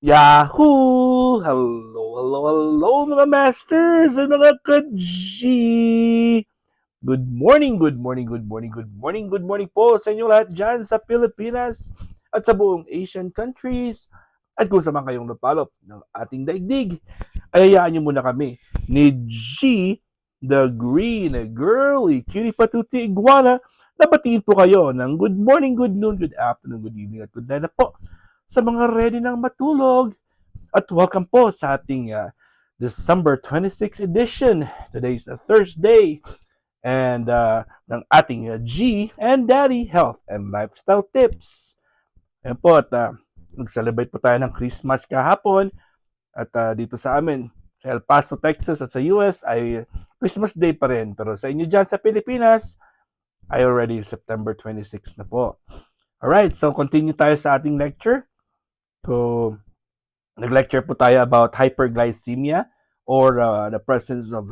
Yahoo! Hello mga masters and mga ka-G! Good morning po sa inyo lahat dyan sa Pilipinas at sa buong Asian countries. At kung saan man kayong napalop ng ating daigdig, ay hayaan nyo muna kami ni G, the green girly cutie patuti iguana, na batiin po kayo ng good morning, good noon, good afternoon, good evening, at good night na po sa mga ready ng matulog. At welcome po sa ating December 26 edition. Today is a Thursday and ng ating G and Daddy Health and Lifestyle Tips. Ayan po at nag-celebrate po tayo ng Christmas kahapon at dito sa amin sa El Paso, Texas at sa US ay Christmas Day pa rin. Pero sa inyo dyan sa Pilipinas ay already September 26 na po. Alright, so continue tayo sa ating lecture. So, nag-lecture po tayo about hyperglycemia or the presence of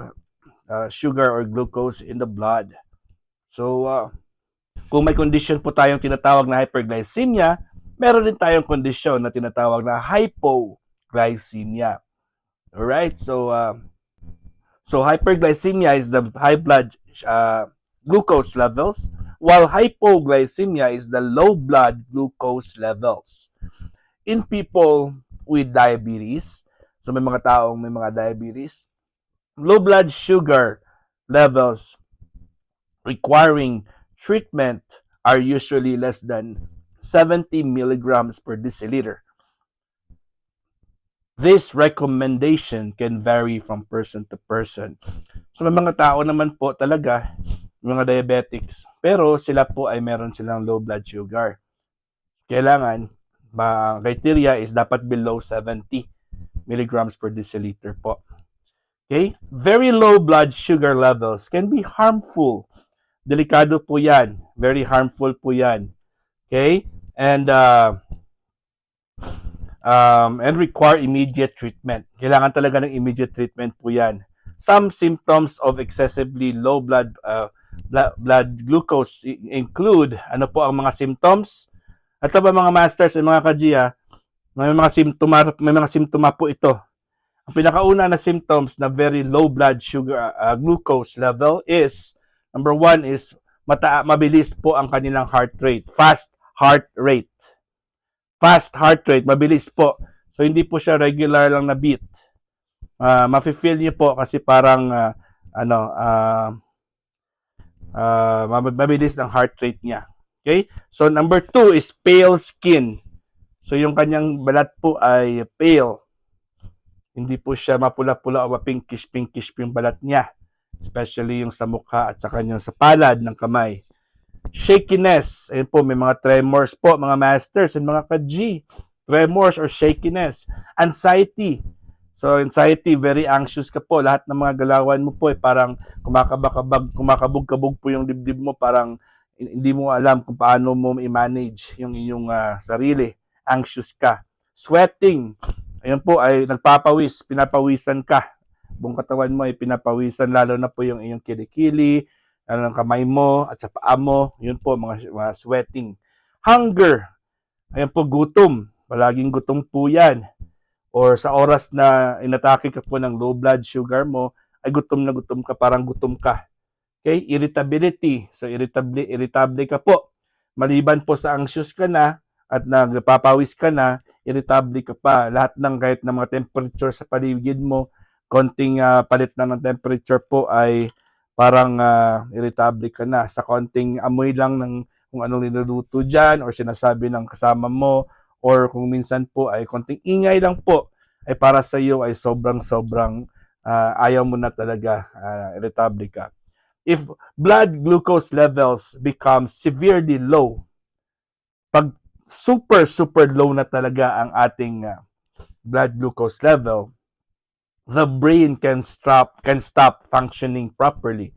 sugar or glucose in the blood. So, kung may condition po tayong tinatawag na hyperglycemia, meron din tayong kondisyon na tinatawag na hypoglycemia. Alright, so hyperglycemia is the high blood glucose levels, while hypoglycemia is the low blood glucose levels. In people with diabetes, so may mga taong may mga diabetes, low blood sugar levels requiring treatment are usually less than 70 milligrams per deciliter. This recommendation can vary from person to person. So may mga tao naman po talaga, mga diabetics, pero sila po ay meron silang low blood sugar. Kailangan, criteria is dapat below 70 milligrams per deciliter po. Okay? Very low blood sugar levels can be harmful. Delikado po yan. Very harmful po yan. Okay? And require immediate treatment. Kailangan talaga ng immediate treatment po yan. Some symptoms of excessively low blood glucose include, ano po ang mga symptoms? At ba mga masters at mga kajiya, may mga simptoma po ito. Ang pinakauna na symptoms na very low blood sugar glucose level is, number one is mabilis po ang kanilang heart rate. Fast heart rate. Fast heart rate, mabilis po. So hindi po siya regular lang na beat. Mafe-feel niyo po kasi parang mabilis ang heart rate niya. Okay? So number two is pale skin. So yung kanyang balat po ay pale. Hindi po siya mapula-pula o mapinkish-pinkish yung balat niya. Especially yung sa mukha at sa kanyang sa palad ng kamay. Shakiness. Ayun po, may mga tremors po, mga masters and mga ka-G. Tremors or shakiness. Anxiety. So anxiety, very anxious ka po. Lahat ng mga galawan mo po ay parang kumakabog-kabog po yung dibdib mo. Parang hindi mo alam kung paano mo i-manage yung iyong sarili. Anxious ka. Sweating. Ayun po ay nagpapawis, pinapawisan ka. Buong katawan mo ay pinapawisan, lalo na po yung iyong kilikili, lalo ng kamay mo at sa paa mo. Yun po, mga sweating. Hunger. Ayun po, gutom. Palaging gutom po yan. Or sa oras na inatake ka po ng low blood sugar mo, ay gutom na gutom ka, parang gutom ka. Okay? Irritability. So, irritable ka po. Maliban po sa anxious ka na at nagpapawis ka na, irritable ka pa. Lahat ng kahit ng mga temperature sa paligid mo, konting palit na ng temperature po ay parang irritable ka na. Sa konting amoy lang ng kung anong niluluto dyan or sinasabi ng kasama mo or kung minsan po ay konting ingay lang po ay para sa iyo ay sobrang ayaw mo na talaga, irritable ka. If blood glucose levels become severely low, pag super low na talaga ang ating blood glucose level, the brain can stop functioning properly.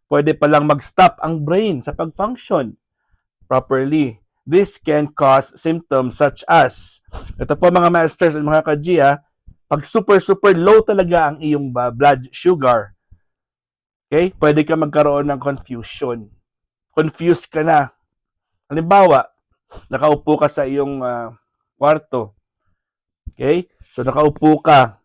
Pwede palang mag-stop ang brain sa pag-function properly. This can cause symptoms such as, ito po mga masters at mga ka-G, pag super low talaga ang iyong blood sugar, okay, pwede ka magkaroon ng confusion. Confused ka na. Halimbawa, nakaupo ka sa iyong kwarto, Okay? So nakaupo ka.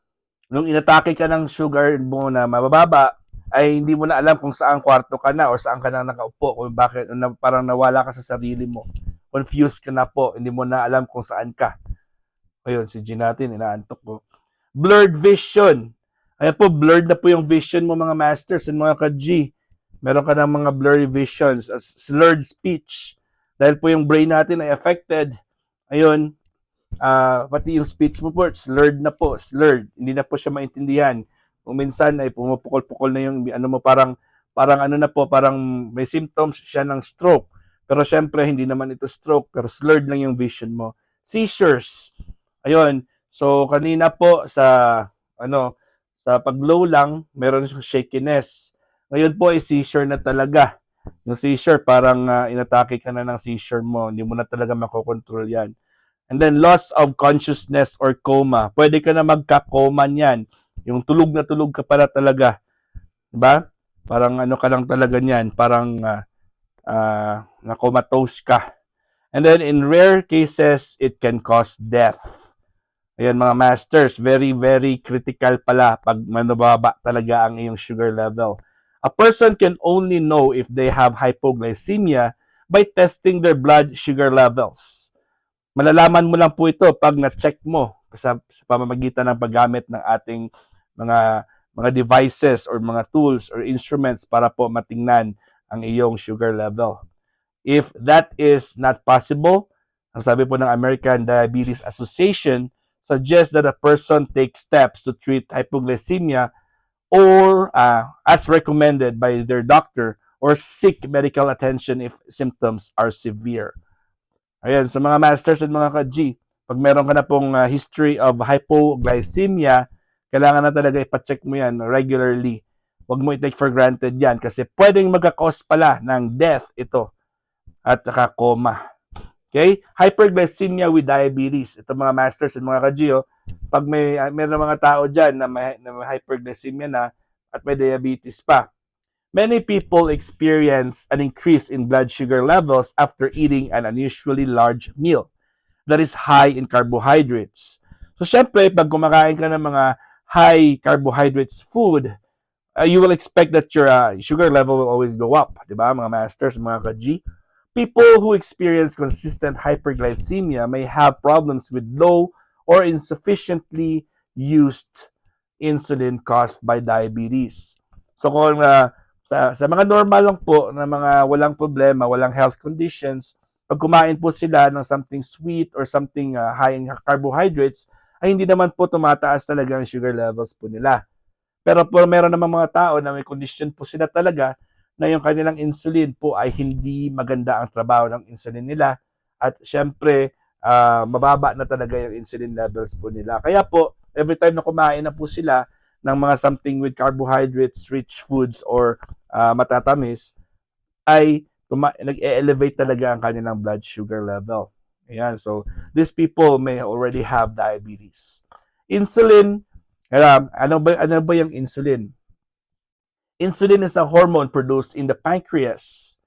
Nung inatake ka ng sugar mo na mabababa, ay hindi mo na alam kung saan kwarto ka na o saan ka na nakaupo, kung bakit parang nawala ka sa sarili mo. Confused ka na po, hindi mo na alam kung saan ka. Ayun, si G natin, inaantok ko. Blurred vision. Ayan po, blurred na po yung vision mo mga masters and mga ka-G. Meron ka ng mga blurry visions, slurred speech. Dahil po yung brain natin ay affected. Ayun, pati yung speech mo po, slurred na po, slurred. Hindi na po siya maintindihan. Kung minsan ay pumupukol-pukol na yung ano mo, parang ano na po, parang may symptoms siya ng stroke. Pero syempre, hindi naman ito stroke, pero slurred lang yung vision mo. Seizures. Ayun. So, kanina po sa pag-low lang, meron siyang shakiness. Ngayon po ay seizure na talaga. Yung seizure, parang inatake ka na ng seizure mo. Hindi mo na talaga makokontrol yan. And then loss of consciousness or coma. Pwede ka na magka-coma niyan. Yung tulog na tulog ka para talaga. Diba? Parang ano ka lang talaga niyan. Parang na-comatose ka. And then in rare cases, it can cause death. Ayan mga masters, very, very critical pala pag manubaba talaga ang iyong sugar level. A person can only know if they have hypoglycemia by testing their blood sugar levels. Malalaman mo lang po ito pag na-check mo sa pamamagitan ng paggamit ng ating mga devices or mga tools or instruments para po matingnan ang iyong sugar level. If that is not possible, ang sabi po ng American Diabetes Association suggests that a person take steps to treat hypoglycemia or as recommended by their doctor or seek medical attention if symptoms are severe. Ayan, sa mga masters at mga ka-G, pag meron ka na pong history of hypoglycemia, kailangan na talaga ipacheck mo yan regularly. Huwag mo i-take for granted yan kasi pwedeng magka-cause pala ng death ito at saka coma. Okay? Hyperglycemia with diabetes. Ito mga masters at mga ka-G, pag meron mga tao dyan na may hyperglycemia na at may diabetes pa, many people experience an increase in blood sugar levels after eating an unusually large meal that is high in carbohydrates. So, syempre, pag kumakain ka ng mga high carbohydrates food, you will expect that your sugar level will always go up. Diba, mga masters, mga ka-G? People who experience consistent hyperglycemia may have problems with low or insufficiently used insulin caused by diabetes. So kung sa mga normal lang po na mga walang problema, walang health conditions, pag kumain po sila ng something sweet or something high in carbohydrates, ay hindi naman po tumataas talaga ang sugar levels po nila. Pero po meron naman mga tao na may condition po sila talaga na yung kanilang insulin po ay hindi maganda ang trabaho ng insulin nila at syempre mababa na talaga yung insulin levels po nila. Kaya po, every time na kumain na po sila ng mga something with carbohydrates, rich foods or matatamis, ay nag-elevate talaga ang kanilang blood sugar level. Ayan, so these people may already have diabetes. Insulin, ano ba yung insulin? Insulin is a hormone produced in the pancreas.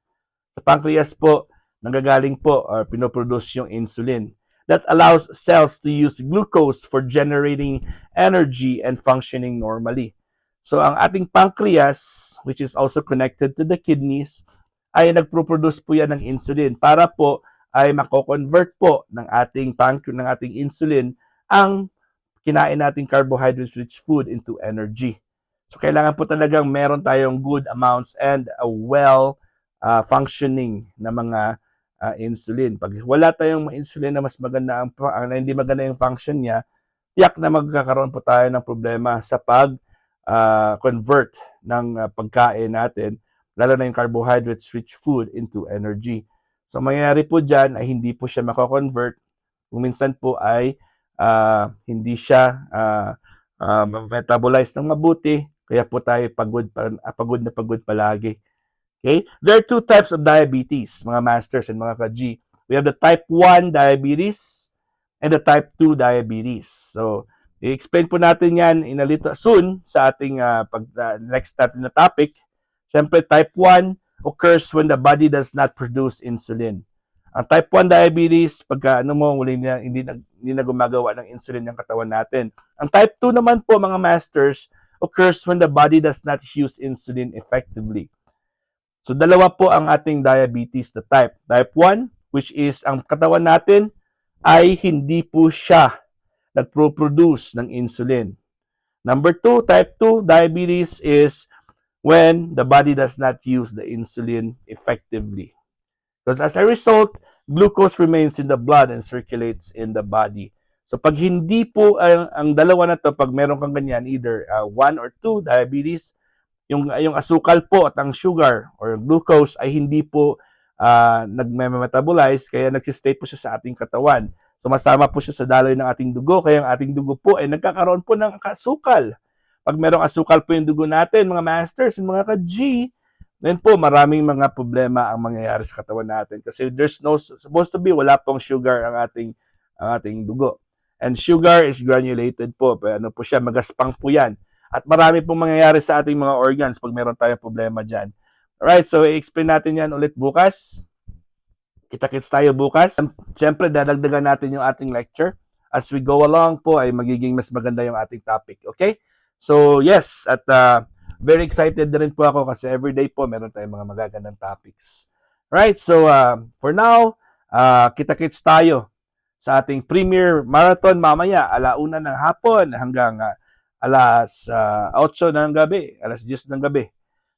Sa pancreas po, nanggagaling po or pinoproduce yung insulin that allows cells to use glucose for generating energy and functioning normally. So ang ating pancreas, which is also connected to the kidneys, ay nagproproduce po yan ng insulin para po ay mako-convert po ng ating insulin ang kinain nating carbohydrate-rich food into energy. So, kailangan po talagang meron tayong good amounts and a functioning na mga insulin. Pag wala tayong insulin na mas maganda na hindi maganda yung function niya, tiyak na magkakaroon po tayo ng problema sa pag-convert ng pagkain natin, lalo na yung carbohydrates-rich food into energy. So, mangyayari po dyan ay hindi po siya mako-convert. Kung minsan po ay hindi siya metabolize ng mabuti, kaya po tayo pagod na pagod palagi. Okay? There are two types of diabetes, mga masters and mga ka-G. We have the type 1 diabetes and the type 2 diabetes. So, i-explain po natin yan in a little soon sa ating next natin na topic. Siyempre, type 1 occurs when the body does not produce insulin. Ang type 1 diabetes, pagka hindi na gumagawa ng insulin yung katawan natin. Ang type 2 naman po, mga masters, occurs when the body does not use insulin effectively. So dalawa po ang ating diabetes na type. Type 1, which is ang katawan natin ay hindi po siya nagpro-produce ng insulin. Number 2, type 2 diabetes is when the body does not use the insulin effectively. Because as a result, glucose remains in the blood and circulates in the body. So pag hindi po ang dalawa na to, pag meron kang ganyan, either 1 or 2 diabetes, yung asukal po at ang sugar or glucose ay hindi po nagme-metabolize, kaya nagsistay po siya sa ating katawan. Sumasama po siya sa daloy ng ating dugo, kaya ang ating dugo po ay nagkakaroon po ng asukal. Pag merong asukal po yung dugo natin, mga masters and mga ka-G, then po maraming mga problema ang mangyayari sa katawan natin. Kasi there's no, supposed to be, wala pong sugar ang ating dugo. And sugar is granulated po. Ano po siya, magaspang po yan. At marami pong mangyayari sa ating mga organs pag meron tayong problema dyan. Alright, so i-explain natin yan ulit bukas. Kita-kits tayo bukas. Siyempre, dadagdagan natin yung ating lecture. As we go along po, ay magiging mas maganda yung ating topic. Okay? So, yes. At very excited na rin po ako kasi everyday po meron tayong mga magagandang topics. Right? So, for now, kita-kits tayo sa ating premier marathon mamaya, 1:00 ng hapon hanggang alas 8 ng gabi, alas 10 ng gabi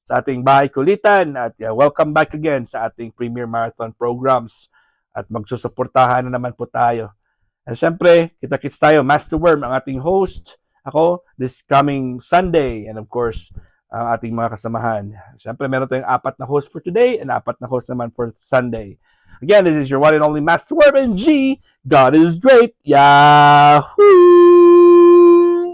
sa ating bahay kulitan. At welcome back again sa ating premier marathon programs at magsusuportahan na naman po tayo. And syempre, kita-kits tayo, Master Worm, ang ating host, ako, this coming Sunday, and of course, ang ating mga kasamahan. Syempre, meron tayong 4 na host for today and 4 na host naman for Sunday. Again, this is your one and only Master Worm and G. God is great. Yahoo!